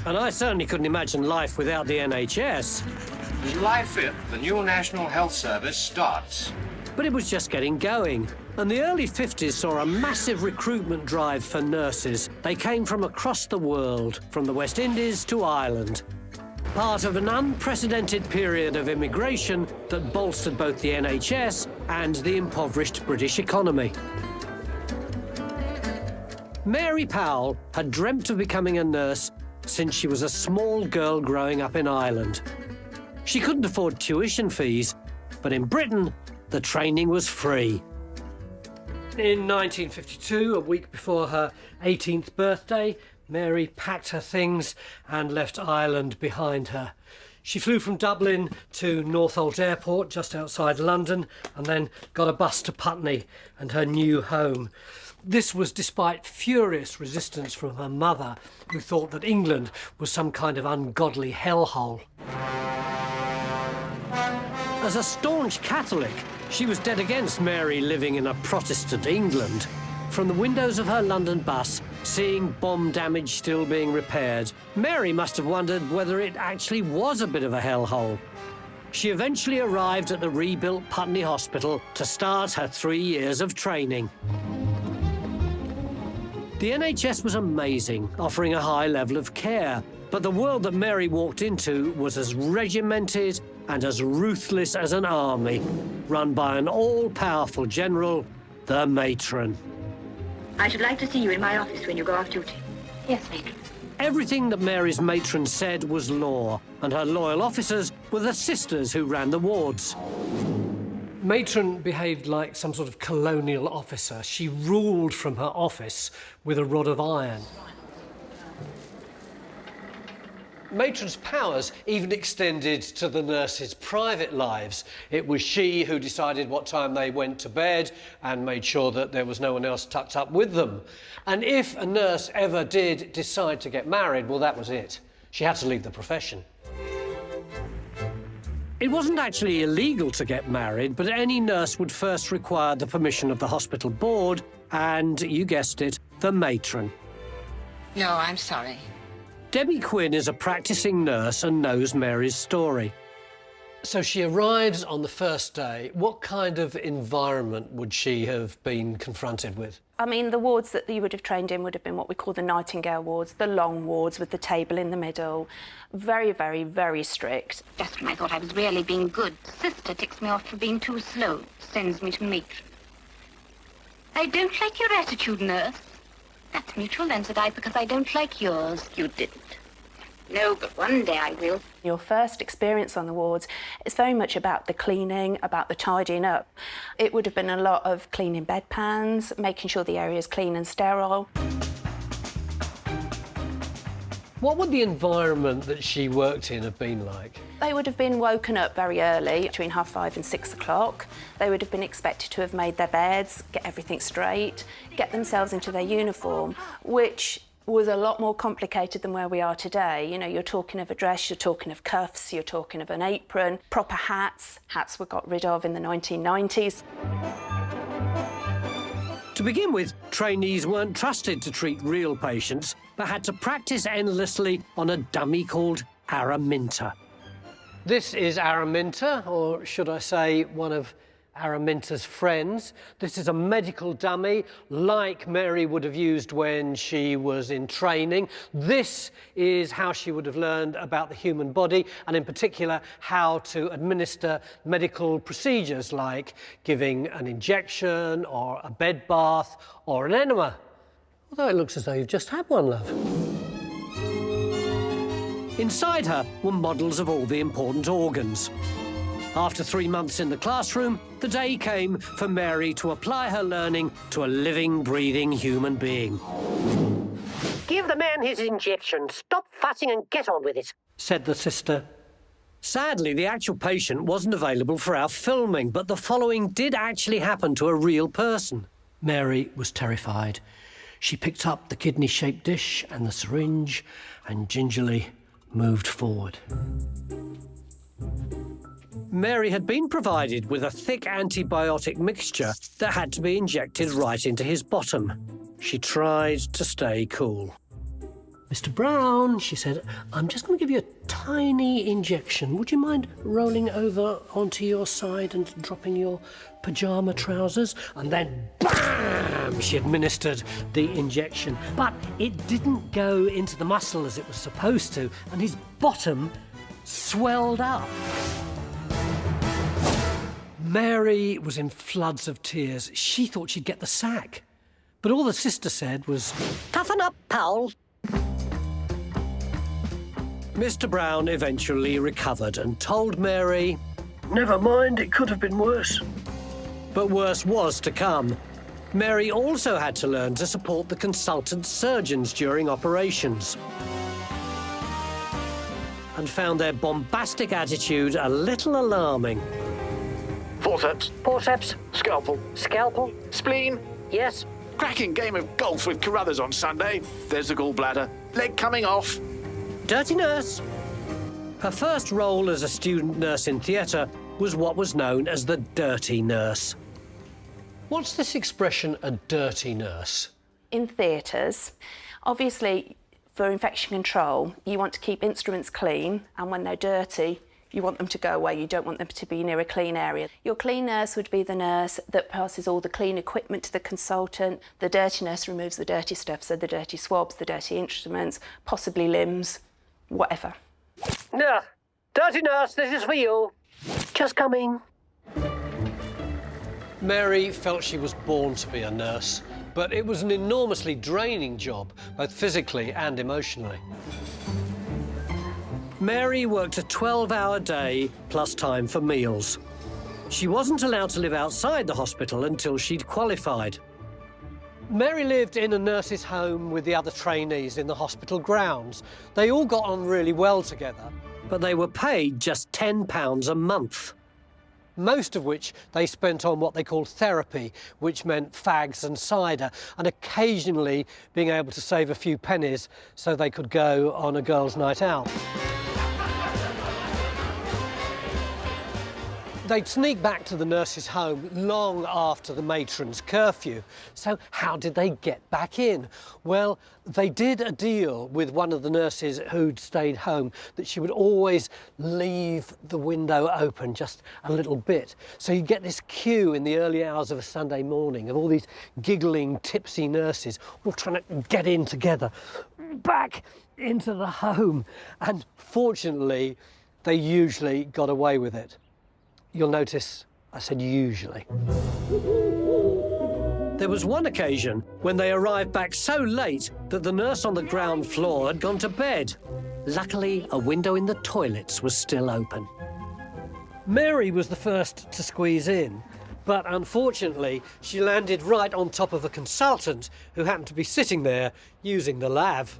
And I certainly couldn't imagine life without the NHS. July 5th, the new National Health Service starts. But it was just getting going. And the early 50s saw a massive recruitment drive for nurses. They came from across the world, from the West Indies to Ireland. Part of an unprecedented period of immigration that bolstered both the NHS and the impoverished British economy. Mary Powell had dreamt of becoming a nurse since she was a small girl growing up in Ireland. She couldn't afford tuition fees, but in Britain, the training was free. In 1952, a week before her 18th birthday, Mary packed her things and left Ireland behind her. She flew from Dublin to Northolt Airport, just outside London, and then got a bus to Putney and her new home. This was despite furious resistance from her mother, who thought that England was some kind of ungodly hellhole. As a staunch Catholic, she was dead against Mary living in a Protestant England. From the windows of her London bus, seeing bomb damage still being repaired, Mary must have wondered whether it actually was a bit of a hellhole. She eventually arrived at the rebuilt Putney Hospital to start her 3 years of training. The NHS was amazing, offering a high level of care, but the world that Mary walked into was as regimented and as ruthless as an army, run by an all-powerful general, the matron. I should like to see you in my office when you go off duty. Yes, matron. Everything that Mary's matron said was law, and her loyal officers were the sisters who ran the wards. Matron behaved like some sort of colonial officer. She ruled from her office with a rod of iron. Matron's powers even extended to the nurses' private lives. It was she who decided what time they went to bed and made sure that there was no one else tucked up with them. And if a nurse ever did decide to get married, well, that was it. She had to leave the profession. It wasn't actually illegal to get married, but any nurse would first require the permission of the hospital board and, you guessed it, the matron. No, I'm sorry. Debbie Quinn is a practicing nurse and knows Mary's story. So she arrives on the first day. What kind of environment would she have been confronted with? I mean, the wards that you would have trained in would have been what we call the Nightingale wards, the long wards with the table in the middle. Very, very, very strict. Just when I thought I was really being good, Sister ticks me off for being too slow, sends me to matron. I don't like your attitude, nurse. That's mutual then, said I, because I don't like yours. You didn't. No, but one day I will. Your first experience on the wards is very much about the cleaning, about the tidying up. It would have been a lot of cleaning bedpans, making sure the area is clean and sterile. What would the environment that she worked in have been like? They would have been woken up very early, between 5:30 and 6 o'clock. They would have been expected to have made their beds, get everything straight, get themselves into their uniform, which was a lot more complicated than where we are today. You know, you're talking of a dress, you're talking of cuffs, you're talking of an apron, proper hats. Hats were got rid of in the 1990s. To begin with, trainees weren't trusted to treat real patients, but had to practice endlessly on a dummy called Araminta. This is Araminta, or should I say one of Araminta's friends. This is a medical dummy like Mary would have used when she was in training. This is how she would have learned about the human body, and in particular how to administer medical procedures like giving an injection or a bed bath or an enema. Although it looks as though you've just had one, love. Inside her were models of all the important organs. After 3 months in the classroom, the day came for Mary to apply her learning to a living, breathing human being. Give the man his injection. Stop fussing and get on with it, said the sister. Sadly, the actual patient wasn't available for our filming, but the following did actually happen to a real person. Mary was terrified. She picked up the kidney-shaped dish and the syringe and gingerly moved forward. Mary had been provided with a thick antibiotic mixture that had to be injected right into his bottom. She tried to stay cool. Mr. Brown, she said, I'm just going to give you a tiny injection. Would you mind rolling over onto your side and dropping your pyjama trousers? And then, bam, she administered the injection. But it didn't go into the muscle as it was supposed to, and his bottom swelled up. Mary was in floods of tears. She thought she'd get the sack. But all the sister said was, Toughen up, Powell. Mr. Brown eventually recovered and told Mary, never mind, it could have been worse. But worse was to come. Mary also had to learn to support the consultant surgeons during operations and found their bombastic attitude a little alarming. Forceps, Forceps, scalpel, scalpel, spleen. yes. Cracking game of golf with Carruthers on Sunday. There's the gallbladder. Leg coming off. Dirty nurse. Her first role as a student nurse in theatre was what was known as the dirty nurse. What's this expression, a dirty nurse? In theatres, obviously, for infection control, you want to keep instruments clean, and when they're dirty, you want them to go away. You don't want them to be near a clean area. Your clean nurse would be the nurse that passes all the clean equipment to the consultant. The dirty nurse removes the dirty stuff, so the dirty swabs, the dirty instruments, possibly limbs, whatever. No. Dirty nurse, this is for you. Just coming. Mary felt she was born to be a nurse, but it was an enormously draining job, both physically and emotionally. Mary worked a 12-hour day plus time for meals. She wasn't allowed to live outside the hospital until she'd qualified. Mary lived in a nurse's home with the other trainees in the hospital grounds. They all got on really well together, but they were paid just £10 a month, most of which they spent on what they called therapy, which meant fags and cider, and occasionally being able to save a few pennies so they could go on a girls' night out. They'd sneak back to the nurse's home long after the matron's curfew. So how did they get back in? Well, they did a deal with one of the nurses who'd stayed home that she would always leave the window open just a little bit. So you get this queue in the early hours of a Sunday morning of all these giggling, tipsy nurses all trying to get in together, back into the home. And fortunately, they usually got away with it. You'll notice I said usually. There was one occasion when they arrived back so late that the nurse on the ground floor had gone to bed. Luckily, a window in the toilets was still open. Mary was the first to squeeze in, but unfortunately, she landed right on top of a consultant who happened to be sitting there using the lav.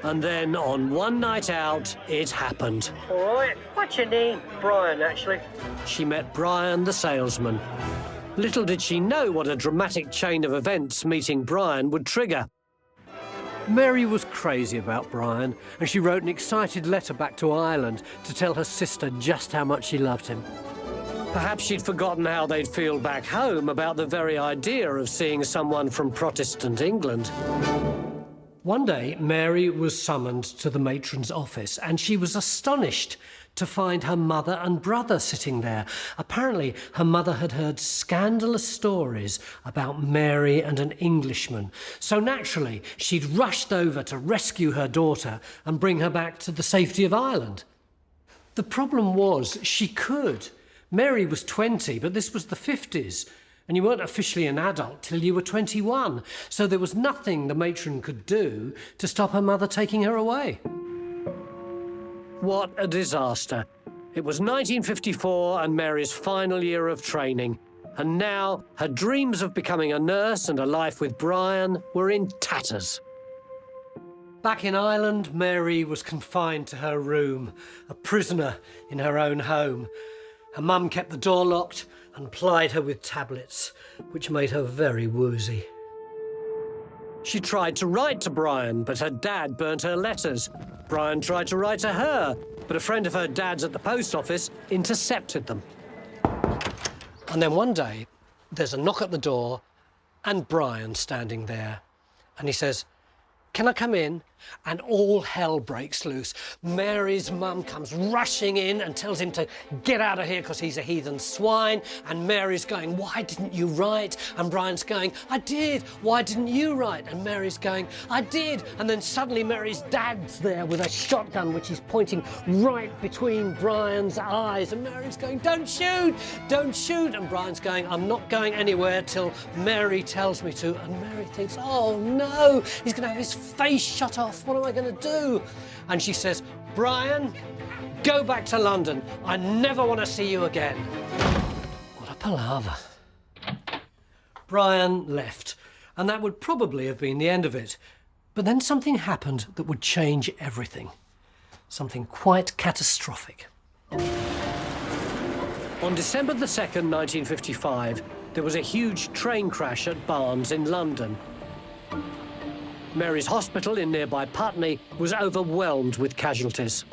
And then, on one night out, it happened. All right. What's your name? Brian, actually. She met Brian the salesman. Little did she know what a dramatic chain of events meeting Brian would trigger. Mary was crazy about Brian, and she wrote an excited letter back to Ireland to tell her sister just how much she loved him. Perhaps she'd forgotten how they'd feel back home about the very idea of seeing someone from Protestant England. One day, Mary was summoned to the matron's office, and she was astonished to find her mother and brother sitting there. Apparently, her mother had heard scandalous stories about Mary and an Englishman. So naturally, she'd rushed over to rescue her daughter and bring her back to the safety of Ireland. The problem was she could. Mary was 20, but this was the 50s. And you weren't officially an adult till you were 21. So there was nothing the matron could do to stop her mother taking her away. What a disaster. It was 1954 and Mary's final year of training. And now her dreams of becoming a nurse and a life with Brian were in tatters. Back in Ireland, Mary was confined to her room, a prisoner in her own home. Her mum kept the door locked and plied her with tablets, which made her very woozy. She tried to write to Brian, but her dad burnt her letters. Brian tried to write to her, but a friend of her dad's at the post office intercepted them. And then one day, there's a knock at the door and Brian standing there. And he says, can I come in? And all hell breaks loose. Mary's mum comes rushing in and tells him to get out of here because he's a heathen swine. And Mary's going, why didn't you write? And Brian's going, I did. Why didn't you write? And Mary's going, I did. And then suddenly Mary's dad's there with a shotgun, which he's pointing right between Brian's eyes. And Mary's going, don't shoot, don't shoot. And Brian's going, I'm not going anywhere till Mary tells me to. And Mary thinks, oh no, he's going to have his face shot off. What am I going to do? And she says, Brian, go back to London. I never want to see you again. What a palaver. Brian left, and that would probably have been the end of it. But then something happened that would change everything. Something quite catastrophic. On December the 2nd, 1955, there was a huge train crash at Barnes in London. Mary's hospital in nearby Putney was overwhelmed with casualties.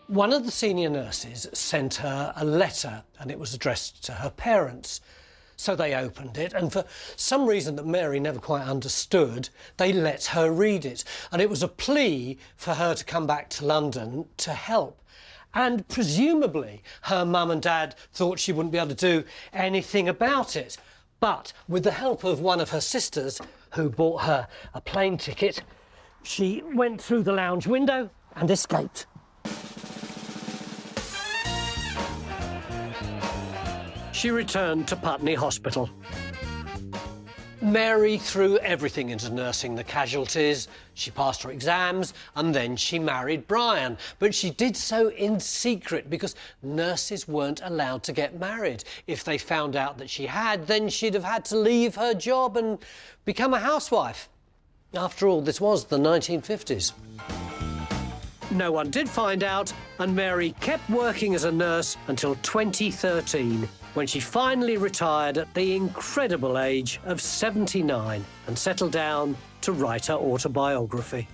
One of the senior nurses sent her a letter, and it was addressed to her parents. So they opened it, and for some reason that Mary never quite understood, they let her read it. And it was a plea for her to come back to London to help. And presumably her mum and dad thought she wouldn't be able to do anything about it. But with the help of one of her sisters, who bought her a plane ticket, she went through the lounge window and escaped. She returned to Putney Hospital. Mary threw everything into nursing the casualties. She passed her exams and then she married Brian. But she did so in secret because nurses weren't allowed to get married. If they found out that she had, then she'd have had to leave her job and become a housewife. After all, this was the 1950s. No one did find out, and Mary kept working as a nurse until 2013, when she finally retired at the incredible age of 79 and settled down to write her autobiography.